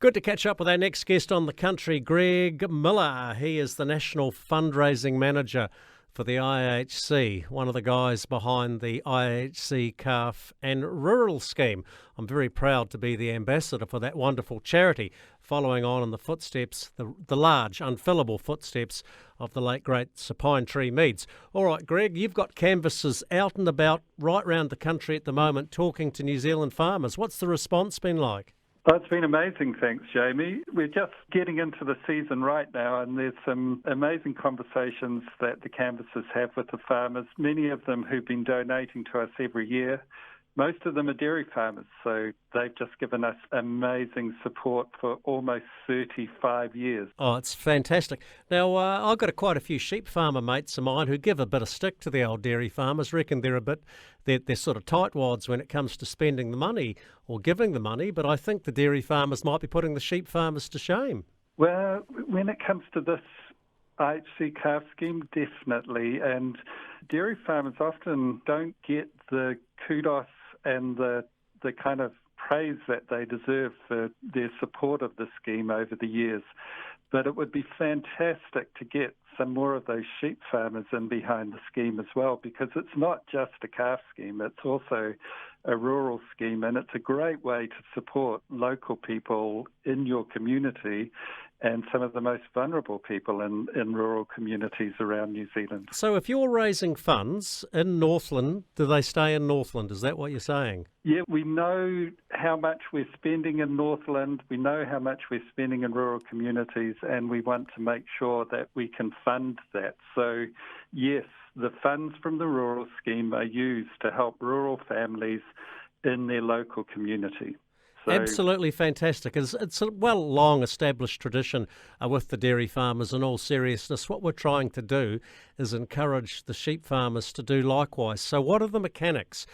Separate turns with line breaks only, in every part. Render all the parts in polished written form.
Good to catch up with our next guest on the country, Greg Millar. He is the National Fundraising Manager for the IHC, one of the guys behind the IHC Calf and Rural Scheme. I'm very proud to be the ambassador for that wonderful charity, following on in the footsteps, the large, unfillable footsteps of the late, great Sir Pine Tree Meads. All right, Greg, you've got canvassers out and about right round the country at the moment talking to New Zealand farmers. What's the response been like?
Oh, it's been amazing, thanks, Jamie. We're just getting into the season right now, and there's some amazing conversations that the canvassers have with the farmers, many of them who've been donating to us every year. Most of them are dairy farmers, so they've just given us amazing support for almost 35 years.
Oh, it's fantastic. Now, I've got quite a few sheep farmer mates of mine who give a bit of stick to the old dairy farmers, reckon they're sort of tightwads when it comes to spending the money or giving the money, but I think the dairy farmers might be putting the sheep farmers to shame.
Well, when it comes to this IHC calf scheme, definitely, and dairy farmers often don't get the kudos and the kind of praise that they deserve for their support of the scheme over the years. But it would be fantastic to get some more of those sheep farmers in behind the scheme as well, because it's not just a calf scheme, it's also a rural scheme, and it's a great way to support local people in your community and some of the most vulnerable people in rural communities around New Zealand.
So if you're raising funds in Northland, do they stay in Northland? Is that what you're saying?
Yeah, we know how much we're spending in Northland, we know how much we're spending in rural communities, and we want to make sure that we can fund that. So, yes, the funds from the rural scheme are used to help rural families in their local community.
Absolutely fantastic. It's a long established tradition with the dairy farmers. In all seriousness, what we're trying to do is encourage the sheep farmers to do likewise. So what are the mechanics?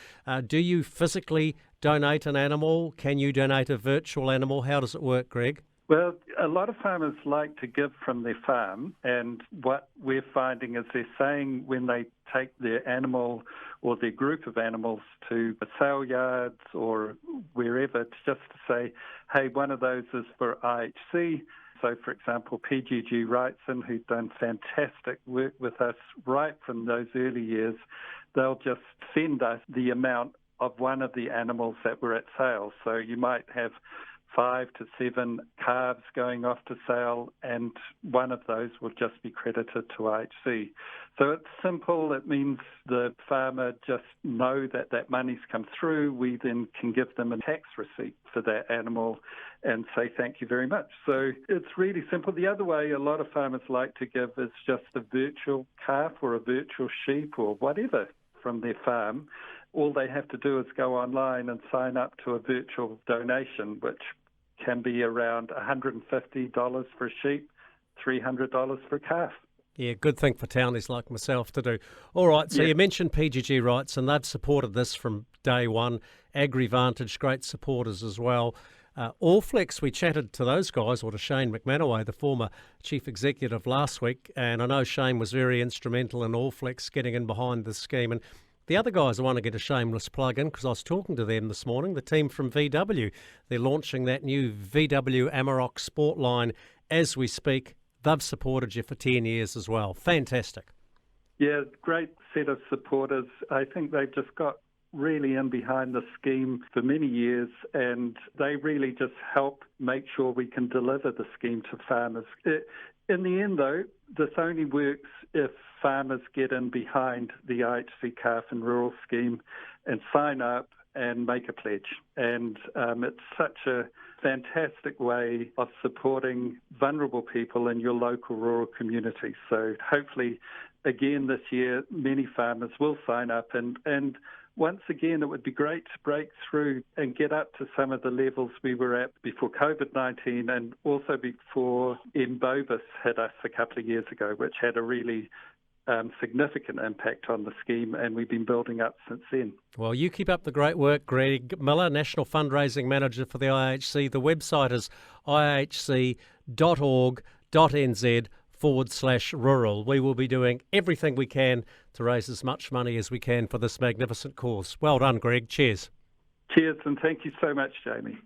Do you physically donate an animal? Can you donate a virtual animal? How does it work, Greg?
Well, a lot of farmers like to give from their farm, and what we're finding is they're saying when they take their animal or their group of animals to sale yards or wherever, just to say, hey, one of those is for IHC. So, for example, PGG Wrightson, who's done fantastic work with us right from those early years, they'll just send us the amount of one of the animals that were at sale. So you might have 5 to 7 calves going off to sale, and one of those will just be credited to IHC. So it's simple. It means the farmer just know that that money's come through. We then can give them a tax receipt for that animal and say thank you very much. So it's really simple. The other way a lot of farmers like to give is just a virtual calf or a virtual sheep or whatever from their farm. All they have to do is go online and sign up to a virtual donation, which can be around $150 for a sheep, $300 for a calf.
Yeah, good thing for townies like myself to do. All right, so You mentioned PGG Wrights, and they've supported this from day one. AgriVantage, great supporters as well. Allflex, we chatted to those guys, or to Shane McManaway, the former chief executive, last week, and I know Shane was very instrumental in Allflex getting in behind this scheme. And the other guys, I want to get a shameless plug in because I was talking to them this morning, the team from VW. They're launching that new VW Amarok Sport line as we speak. They've supported you for 10 years as well. Fantastic.
Yeah, great set of supporters. I think they've just got really in behind the scheme for many years, and they really just help make sure we can deliver the scheme to farmers. In the end, though, this only works if farmers get in behind the IHC Calf and Rural Scheme and sign up and make a pledge. And it's such a fantastic way of supporting vulnerable people in your local rural community. So hopefully, again this year, many farmers will sign up. And once again, it would be great to break through and get up to some of the levels we were at before COVID-19 and also before Bovis hit us a couple of years ago, which had a really significant impact on the scheme, and we've been building up since then.
Well, you keep up the great work, Greg Millar, National Fundraising Manager for the IHC. The website is ihc.org.nz/rural. We will be doing everything we can to raise as much money as we can for this magnificent cause. Well done, Greg. Cheers.
Cheers, and thank you so much, Jamie.